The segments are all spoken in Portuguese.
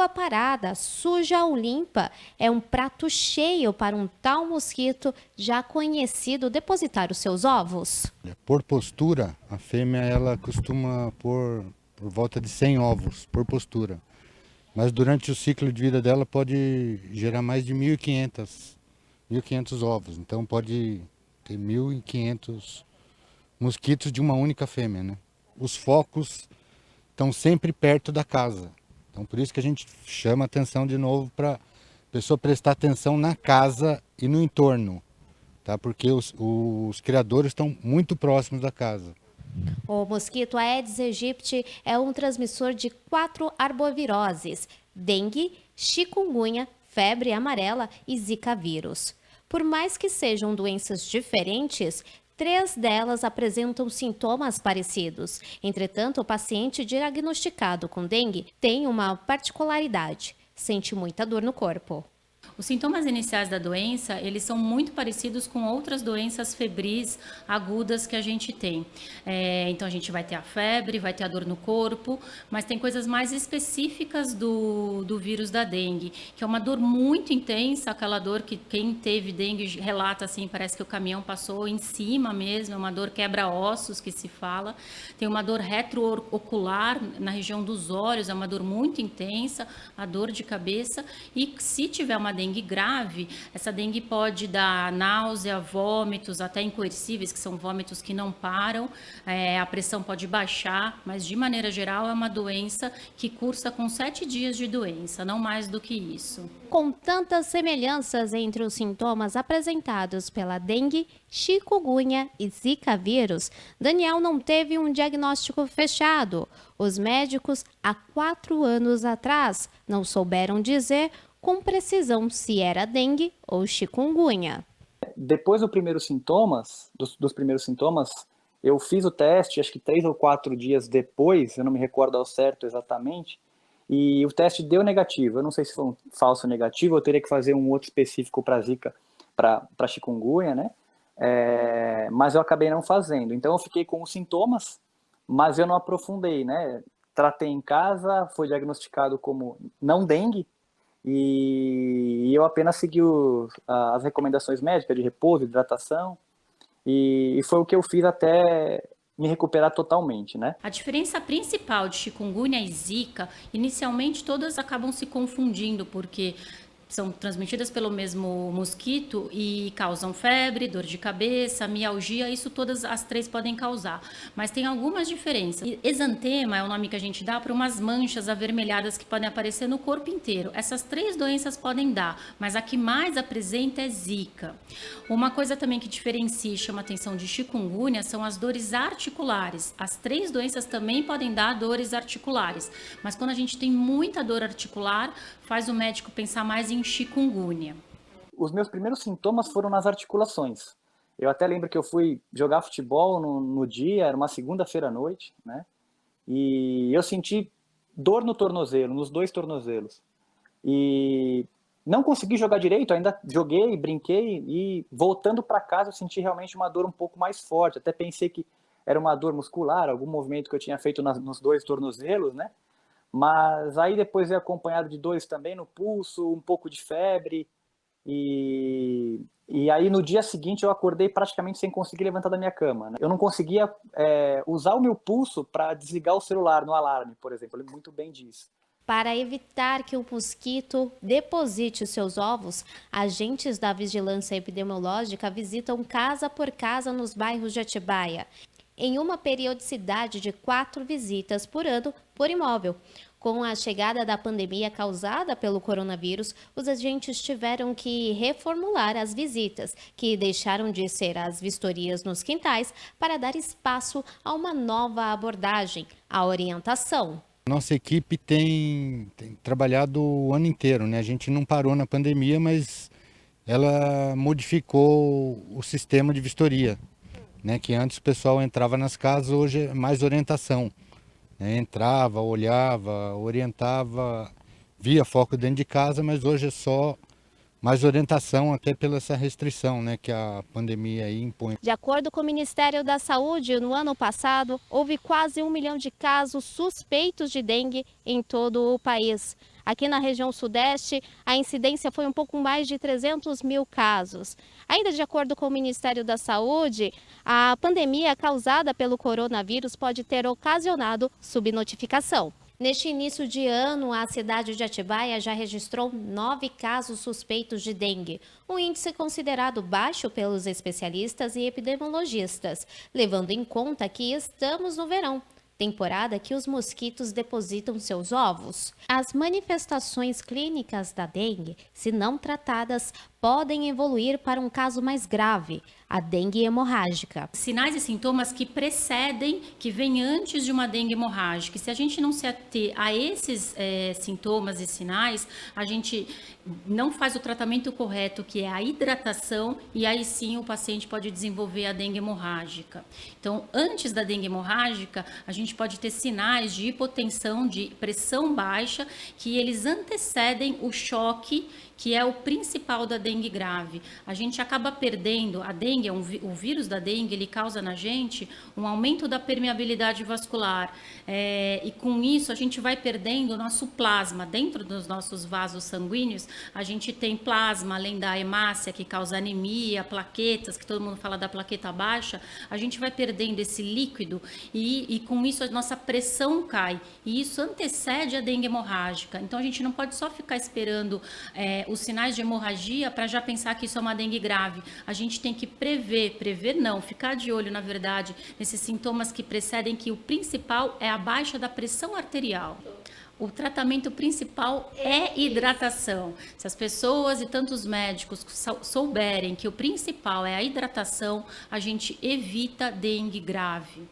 água parada, suja ou limpa, é um prato cheio para um tal mosquito já conhecido depositar os seus ovos. Por postura, a fêmea ela costuma pôr por volta de 100 ovos por postura. Mas durante o ciclo de vida dela pode gerar mais de 1.500 ovos. Então pode ter 1.500 mosquitos de uma única fêmea, né? Os focos estão sempre perto da casa. Então por isso que a gente chama atenção de novo para a pessoa prestar atenção na casa e no entorno, tá? Porque os criadores estão muito próximos da casa. O mosquito Aedes aegypti é um transmissor de 4 arboviroses: dengue, chikungunya, febre amarela e zika vírus. Por mais que sejam doenças diferentes, 3 delas apresentam sintomas parecidos. Entretanto, o paciente diagnosticado com dengue tem uma particularidade: sente muita dor no corpo. Os sintomas iniciais da doença, eles são muito parecidos com outras doenças febris agudas que a gente tem. Então, a gente vai ter a febre, vai ter a dor no corpo, mas tem coisas mais específicas do vírus da dengue, que é uma dor muito intensa, aquela dor que quem teve dengue relata assim, parece que o caminhão passou em cima mesmo, é uma dor quebra-ossos que se fala. Tem uma dor retroocular na região dos olhos, é uma dor muito intensa, a dor de cabeça, e se tiver uma dengue grave, essa dengue pode dar náusea, vômitos, até incoercíveis, que são vômitos que não param, a pressão pode baixar, mas de maneira geral é uma doença que cursa com 7 dias de doença, não mais do que isso. Com tantas semelhanças entre os sintomas apresentados pela dengue, chikungunya e zika vírus, Daniel não teve um diagnóstico fechado. Os médicos, há 4 anos atrás, não souberam dizer com precisão se era dengue ou chikungunya. Depois dos primeiros sintomas, eu fiz o teste, acho que 3 ou 4 dias depois, eu não me recordo ao certo exatamente, e o teste deu negativo. Eu não sei se foi um falso negativo, eu teria que fazer um outro específico para zika, para chikungunya, né? Mas eu acabei não fazendo. Então eu fiquei com os sintomas, mas eu não aprofundei, né? Tratei em casa, foi diagnosticado como não dengue, e eu apenas segui as recomendações médicas de repouso, hidratação, e foi o que eu fiz até me recuperar totalmente, né? A diferença principal de chikungunya e zika, inicialmente todas acabam se confundindo, porque são transmitidas pelo mesmo mosquito e causam febre, dor de cabeça, mialgia, isso todas as 3 podem causar. Mas tem algumas diferenças. Exantema é o nome que a gente dá para umas manchas avermelhadas que podem aparecer no corpo inteiro. Essas 3 doenças podem dar, mas a que mais apresenta é zika. Uma coisa também que diferencia e chama a atenção de chikungunya são as dores articulares. As 3 doenças também podem dar dores articulares, mas quando a gente tem muita dor articular, faz o médico pensar mais em chikungunya. Os meus primeiros sintomas foram nas articulações. Eu até lembro que eu fui jogar futebol no dia, era uma segunda-feira à noite, né? E eu senti dor no tornozelo, nos 2 tornozelos. E não consegui jogar direito, ainda joguei, brinquei, e voltando para casa eu senti realmente uma dor um pouco mais forte. Até pensei que era uma dor muscular, algum movimento que eu tinha feito nos 2 tornozelos, né? Mas aí depois veio acompanhado de dores também no pulso, um pouco de febre, e aí no dia seguinte eu acordei praticamente sem conseguir levantar da minha cama, né? Eu não conseguia usar o meu pulso para desligar o celular no alarme, por exemplo, eu lembro muito bem disso. Para evitar que o mosquito deposite os seus ovos, agentes da Vigilância Epidemiológica visitam casa por casa nos bairros de Atibaia, em uma periodicidade de 4 visitas por ano por imóvel. Com a chegada da pandemia causada pelo coronavírus, os agentes tiveram que reformular as visitas, que deixaram de ser as vistorias nos quintais, para dar espaço a uma nova abordagem, a orientação. Nossa equipe tem trabalhado o ano inteiro, né? A gente não parou na pandemia, mas ela modificou o sistema de vistoria, né? Que antes o pessoal entrava nas casas, hoje é mais orientação, né? Entrava, olhava, orientava, via foco dentro de casa, mas hoje é só mais orientação, até pela essa restrição, né, que a pandemia aí impõe. De acordo com o Ministério da Saúde, no ano passado, houve quase 1 milhão de casos suspeitos de dengue em todo o país. Aqui na região sudeste, a incidência foi um pouco mais de 300 mil casos. Ainda de acordo com o Ministério da Saúde, a pandemia causada pelo coronavírus pode ter ocasionado subnotificação. Neste início de ano, a cidade de Atibaia já registrou 9 casos suspeitos de dengue, um índice considerado baixo pelos especialistas e epidemiologistas, levando em conta que estamos no verão, temporada que os mosquitos depositam seus ovos. As manifestações clínicas da dengue, se não tratadas, podem evoluir para um caso mais grave, a dengue hemorrágica. Sinais e sintomas que precedem, que vêm antes de uma dengue hemorrágica. E se a gente não se ater a esses sintomas e sinais, a gente não faz o tratamento correto, que é a hidratação, e aí sim o paciente pode desenvolver a dengue hemorrágica. Então, antes da dengue hemorrágica, a gente pode ter sinais de hipotensão, de pressão baixa, que eles antecedem o choque, que é o principal da dengue grave. A gente acaba perdendo, a dengue, o vírus da dengue, ele causa na gente um aumento da permeabilidade vascular, e com isso a gente vai perdendo o nosso plasma. Dentro dos nossos vasos sanguíneos, a gente tem plasma, além da hemácia, que causa anemia, plaquetas, que todo mundo fala da plaqueta baixa, a gente vai perdendo esse líquido e com isso a nossa pressão cai, e isso antecede a dengue hemorrágica. Então a gente não pode só ficar esperando os sinais de hemorragia para já pensar que isso é uma dengue grave. A gente tem que prever não, ficar de olho, na verdade, nesses sintomas que precedem, que o principal é a baixa da pressão arterial. O tratamento principal é hidratação. Se as pessoas e tantos médicos souberem que o principal é a hidratação, a gente evita dengue grave.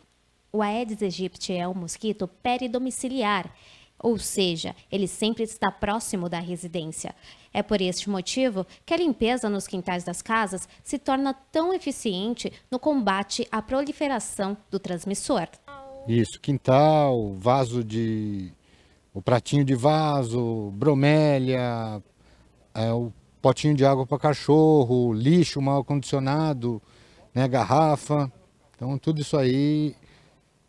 O Aedes aegypti é um mosquito peridomiciliar, ou seja, ele sempre está próximo da residência. É por este motivo que a limpeza nos quintais das casas se torna tão eficiente no combate à proliferação do transmissor. Isso, quintal, o pratinho de vaso, bromélia, o potinho de água para cachorro, lixo mal acondicionado, né, garrafa. Então tudo isso aí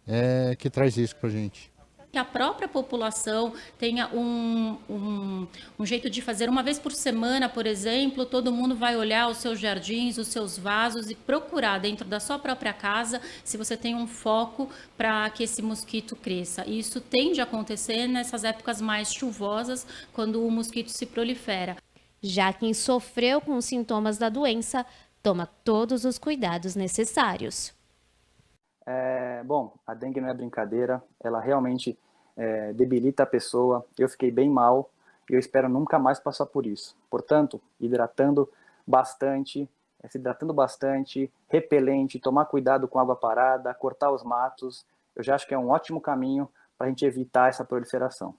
é que traz risco para a gente. Que a própria população tenha um jeito de fazer uma vez por semana, por exemplo, todo mundo vai olhar os seus jardins, os seus vasos e procurar dentro da sua própria casa se você tem um foco para que esse mosquito cresça. E isso tende a acontecer nessas épocas mais chuvosas, quando o mosquito se prolifera. Já quem sofreu com os sintomas da doença, toma todos os cuidados necessários. Bom, a dengue não é brincadeira, ela realmente debilita a pessoa. Eu fiquei bem mal e eu espero nunca mais passar por isso. Portanto, se hidratando bastante, repelente, tomar cuidado com água parada, cortar os matos, eu já acho que é um ótimo caminho para a gente evitar essa proliferação.